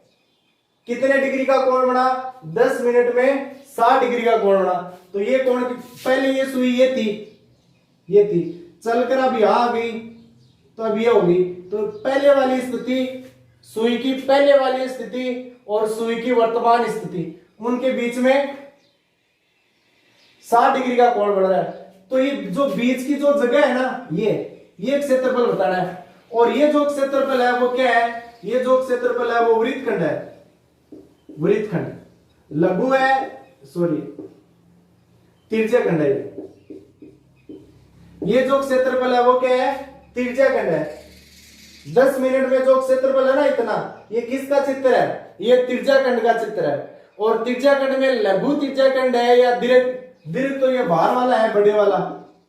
कितने डिग्री का कोण बना? 10 मिनट में 60 डिग्री का कोण बना। तो ये कोण, पहले ये सुई ये थी, चलकर अब यहां आ गई, तो अब ये होगी। तो पहले वाली स्थिति, सुई की पहले वाली स्थिति और सुई की वर्तमान स्थिति, उनके बीच में 60 डिग्री का कोण बन रहा है। तो ये जो बीच की जो जगह है ना, ये क्षेत्रफल बताना है। और ये जो क्षेत्रफल है वो क्या है? ये जो क्षेत्रफल है वो वृत्तखंड है, वृत्तखंड। लघु है, सॉरी तिर्यकखंड है। ये जो क्षेत्रफल है वो क्या है? तिर्यकखंड है। 10 मिनट में जो क्षेत्रफल है ना इतना, ये किसका चित्र है? ये तिर्यकखंड का चित्र है। और तिर्यकखंड में लघु तिर्यकखंड है या दीर्घ तो ये बाहर वाला है, बड़े वाला,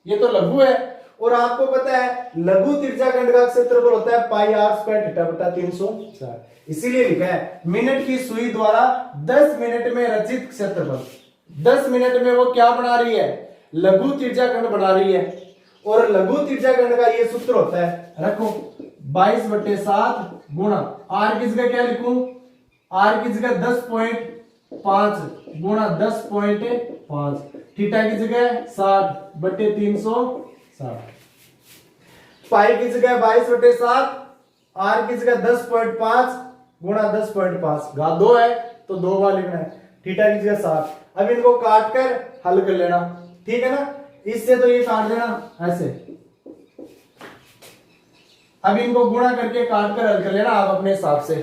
ये तो लघु है। और आपको पता है लघु तिर्यकखंड का क्षेत्रफल होता है पाई आर स्क्वायर थीटा बटा 360। इसीलिए लिखा है मिनट की सुई द्वारा 10 मिनट में रचित क्षेत्रफल। 10 मिनट में वो क्या बना रही है? लघु तिर्यकखंड बना रही है। और लघु तिर्यकखंड का ये सूत्र होता है, रखो 22/7 गुणा, आर की जगह क्या लिखूं? आर की जगह 10.5 गुणा 10.5, थीटा की जगह 60/360, पाई की जगह 22/7, आर की जगह 10.5 गुणा 10.5, घात 2 है तो 2 बार लिखना है, थीटा की जगह 60। अब इनको काट कर हल कर लेना, ठीक है ना। इससे तो ये काट देना ऐसे। अब इनको गुणा करके काट कर हल कर लेना आप अपने हिसाब से।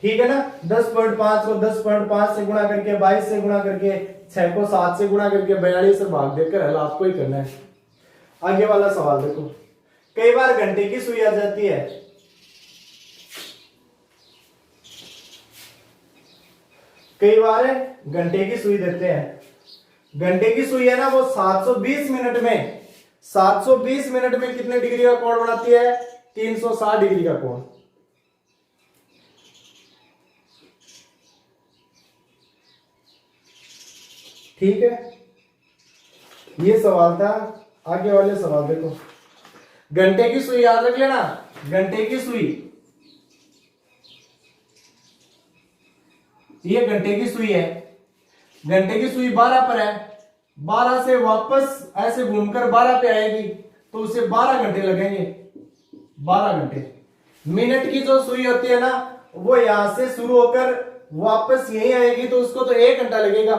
ठीक है ना। 10.5 को 10.5 से गुणा करके, 22 से गुणा करके, 6 को 7 से गुणा करके, 42 से भाग देकर हल आपको ही करना है। आगे वाला सवाल देखो, कई बार घंटे की सुई आ जाती है। कई बार घंटे की सुई देते हैं। घंटे की सुई है ना, वो 720 मिनट में 720 मिनट में कितने डिग्री का कोण बनाती है? 360 डिग्री का कोण। ठीक है, ये सवाल था। आगे वाले सवाल देखो, घंटे की सुई याद रख लेना। घंटे की सुई, ये घंटे की सुई है। घंटे की सुई 12 पर है। 12 से वापस ऐसे घूमकर 12 पे आएगी तो उसे 12 घंटे लगेंगे। 12 घंटे। मिनट की जो सुई होती है ना, वो यहां से शुरू होकर वापस यही आएगी तो उसको तो 1 घंटा लगेगा,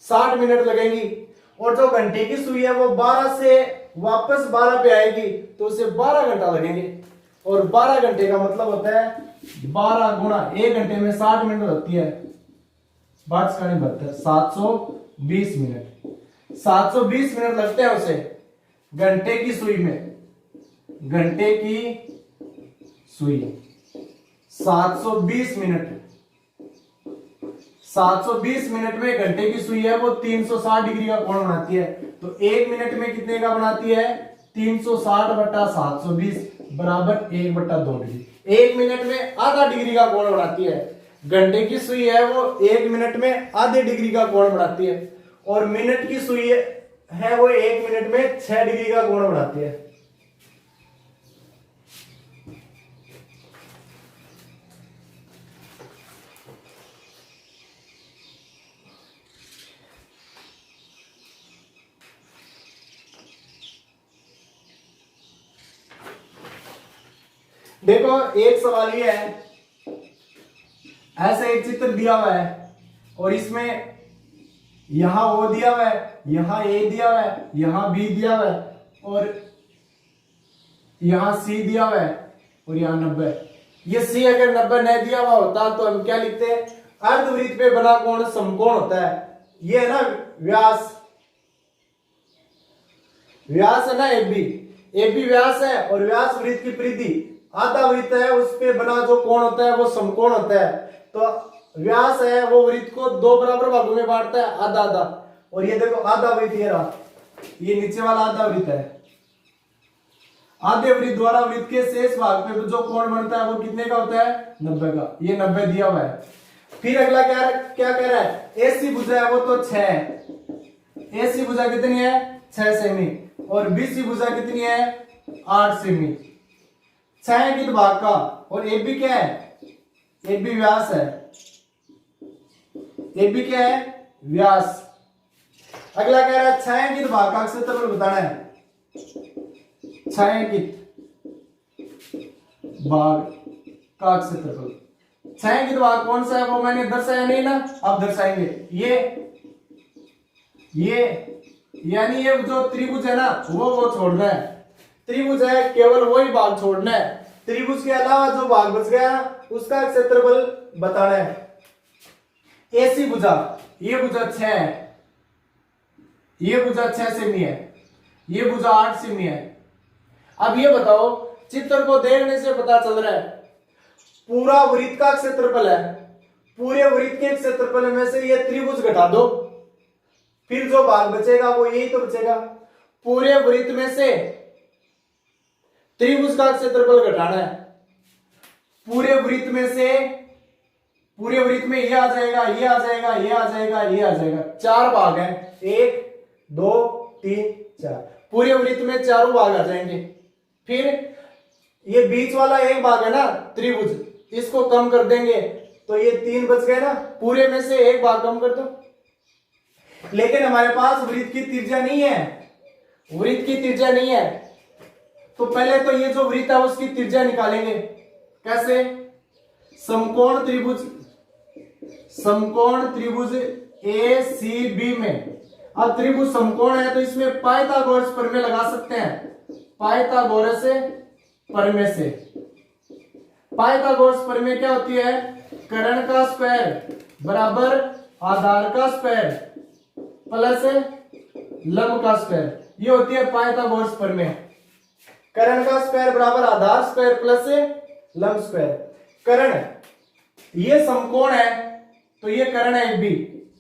60 मिनट लगेंगी। और जो घंटे की सुई है वो 12 से वापस 12 पे आएगी तो उसे 12 घंटा लगेंगे। और 12 घंटे का मतलब होता है 12 गुणा 1 घंटे में 60 मिनट होती है, 720 मिनट। 720 मिनट लगते हैं उसे घंटे की सुई में। घंटे की सुई 720 मिनट। 720 मिनट में घंटे की सुई है वो 360 डिग्री का कोण बनाती है। तो 1 मिनट में कितने का बनाती है? 360 बटा 720 बराबर 1/2 डिग्री। 1 मिनट में आधा डिग्री का कोण बनाती है। घंटे की सुई है वो 1 मिनट में आधे डिग्री का कोण बनाती है। और मिनट की सुई है वो 1 मिनट में 6 डिग्री का कोण बनाती है। देखो एक सवाल ये है, ऐसा एक चित्र दिया हुआ है और इसमें यहां ओ दिया हुआ है, यहां ए दिया हुआ है, यहां बी दिया हुआ है और यहां सी दिया हुआ है और यहां 90। ये सी अगर 90 नहीं दिया हुआ होता तो हम क्या लिखते हैं? अर्धवृत्त पे बना कोण समकोण होता है। ये है ना व्यास, व्यास है ना एबी, एबी व्यास है और व्यास वृत्त की परिधि आधा वृत्त है, उस पे बना जो कोण होता है वो समकोण होता है। तो व्यास है वो वृत्त को 2 बराबर भागों में बांटता है, आधा आधा। और ये देखो आधा वृत्त ये रहा, ये नीचे वाला आधा वृत्त है। आधे वृत्त द्वारा वृत्त के शेष भाग पे जो कोण बनता है वो कितने का होता है? 90 का। ये 90 दिया हुआ है। फिर अगला क्या कह रहा है? एसी भुजा है वो तो 6 है। एसी भुजा कितनी है? 6 सेमी। और बीसी भुजा कितनी है? 8 सेमी। 6 भाग का। और एबी क्या है? एबी व्यास है। एबी क्या है? व्यास। अगला कह रहा है 6 भाग का क्षेत्रफल बताना है। 6 भाग का क्षेत्रफल। 6 भाग कौन सा है वो मैंने दर्शाया नहीं ना, अब दर्शाएंगे। ये यानी ये जो त्रिभुज है ना वो छोड़ना है। त्रिभुज है केवल वही भाग छोड़ना है। त्रिभुज के अलावा जो भाग बच गया उसका क्षेत्रफल बताना है। एसी भुजा, ये भुजा 6 है, ये भुजा 6 सेमी है, ये भुजा 8 सेमी है। अब ये बताओ, चित्र को देखने से पता चल रहा है पूरा वृत्त का क्षेत्रफल है। पूरे वृत्त के क्षेत्रफल में से ये त्रिभुज घटा दो, फिर जो भाग बचेगा वो यही तो बचेगा। पूरे वृत्त में से त्रिभुज का क्षेत्रफल घटाना है। पूरे वृत्त में से, पूरे वृत्त में ये आ जाएगा, ये आ जाएगा, ये आ जाएगा, ये आ जाएगा। 4 भाग हैं, 1 2 3 4। पूरे वृत्त में चारों भाग आ जाएंगे। फिर ये बीच वाला एक भाग है ना त्रिभुज, इसको कम कर देंगे तो ये 3 बच गए ना। पूरे में से एक भाग कम कर दो। लेकिन हमारे पास वृत्त की त्रिज्या नहीं है, वृत्त की त्रिज्या नहीं है। तो पहले तो ये जो वृत्त है उसकी त्रिज्या निकालेंगे। कैसे? समकोण त्रिभुज, समकोण त्रिभुज ए सी बी में। अब त्रिभुज समकोण है तो इसमें पाइथागोरस प्रमेय लगा सकते हैं। पाइथागोरस प्रमेय से पाइथागोरस प्रमेय क्या होती है? कर्ण का स्क्वायर बराबर आधार का स्क्वायर प्लस लंब का स्क्वायर, ये होती है पाइथागोरस प्रमेय। कर्ण का स्क्वायर बराबर आधार स्क्वायर प्लस लंब स्क्वायर। कर्ण ये समकोण है तो ये कर्ण है एबी,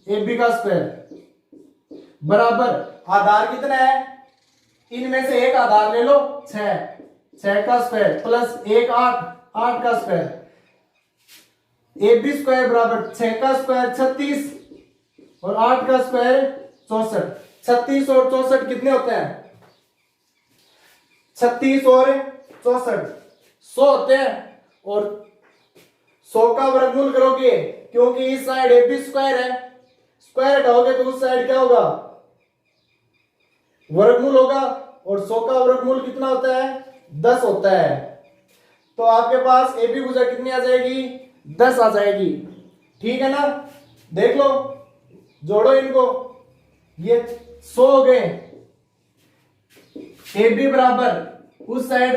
एबी का स्क्वायर बराबर आधार कितना है? इनमें से एक आधार ले लो 6, 6 का स्क्वायर प्लस 1 8, 8 का स्क्वायर। AB स्क्वायर बराबर 6 का स्क्वायर 36 और 8 का स्क्वायर 64। 36 और 64 कितने होते हैं? 36 और 64 100 होते हैं। और 100 का वर्गमूल करोगे, क्योंकि इस साइड AB स्क्वायर है, स्क्वायर हटाओगे तो उस साइड क्या होगा? वर्गमूल होगा। और 100 का वर्गमूल कितना होता है? 10 होता है। तो आपके पास AB भुजा कितनी आ जाएगी? 10 आ जाएगी। ठीक है ना? देख लो, जोड़ो इनको, ये 100 हो गए। AB बराबर उस साइड,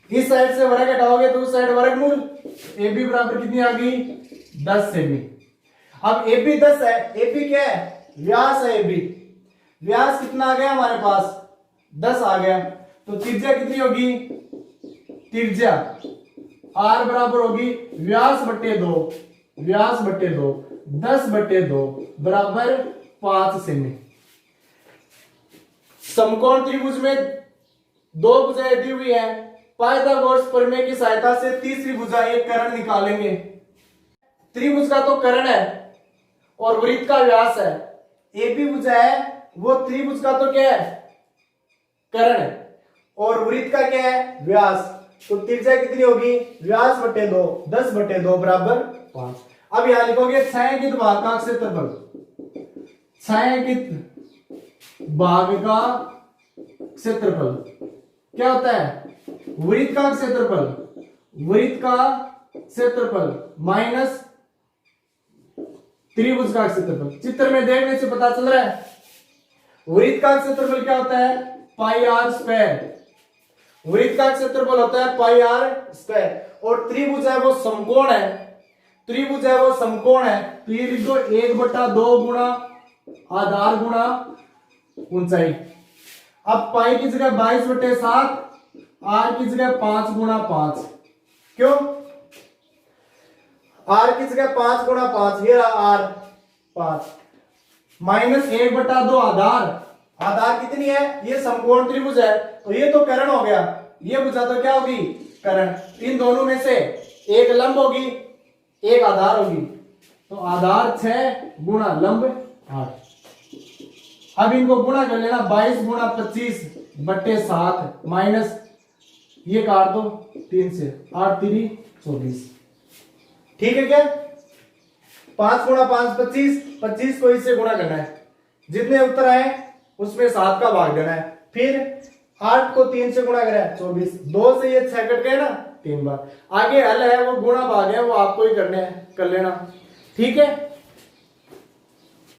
इस साइड से वर्ग हटाओगे तो उस साइड वर्गमूल। AB बराबर कितनी आ गई? 10 सेमी। अब AB 10 है, AB क्या है? व्यास है AB। व्यास कितना आ गया हमारे पास? 10 आ गया। तो त्रिज्या कितनी होगी? त्रिज्या R बराबर होगी व्यास बट्टे 2, व्यास बट्टे 2, 10 बट्टे 2 बराबर 5 सेमी। समकोण त्रिभुज में दो भुजाएं दी हुई है। पाइथागोरस प्रमेय की सहायता से तीसरी भुजा एक कर्ण निकालेंगे। त्रिभुज का तो कर्ण है और वृत्त का व्यास है। AB भुजा है, वो त्रिभुज का तो क्या है? कर्ण, और वृत्त का क्या है? व्यास। तो त्रिज्या कितनी होगी? व्यास बटे 2, 10 बटे 2 बराबर 5। अब यहां लिखोगे छायांकित भाग का क्षेत्रफल। छायांकित भाग का क्षेत्रफल क्या होता है? वृत्त का क्षेत्रफल, वृत्त का क्षेत्रफल माइनस त्रिभुज का क्षेत्रफल। चित्र में देखने से पता चल रहा है। वृत्त का क्षेत्रफल क्या होता है? पाई आर स्क्वायर। वृत्त का क्षेत्रफल होता है पाई आर स्क्वायर। और त्रिभुज है वो समकोण है, त्रिभुज है वो समकोण है। तो ये लिख दो 1/2 गुणा आधार गुणा ऊंचाई। अब पाई की जगह 22/7, आर की जगह 5 गुणा 5। क्यों? आर की जगह 5 गुणा 5, ये रहा आर 5 माइनस 1/2 आधार। आधार कितनी है? ये समकोण त्रिभुज है, तो ये तो कर्ण हो गया। ये भुजा तो क्या होगी? कर्ण। इन दोनों में से एक लंब होगी, एक आधार होगी। तो आधार 6 गुणा लंब 8। अब इनको गुणा कर लेना, 22 गुणा 25/7 माइनस ये काट दो 3 से, 8 3 24। ठीक है क्या? 5 गुणा 5 25, 25 को इससे गुणा करना है। जितने उत्तर आए उसमें 7 का भाग देना है। फिर 8 को 3 से गुणा करें 24, 2 से ये 6 कट गए ना 3 बार। आगे हल है वो गुणा भाग है, वो आपको ही करने हैं, कर लेना। ठीक है।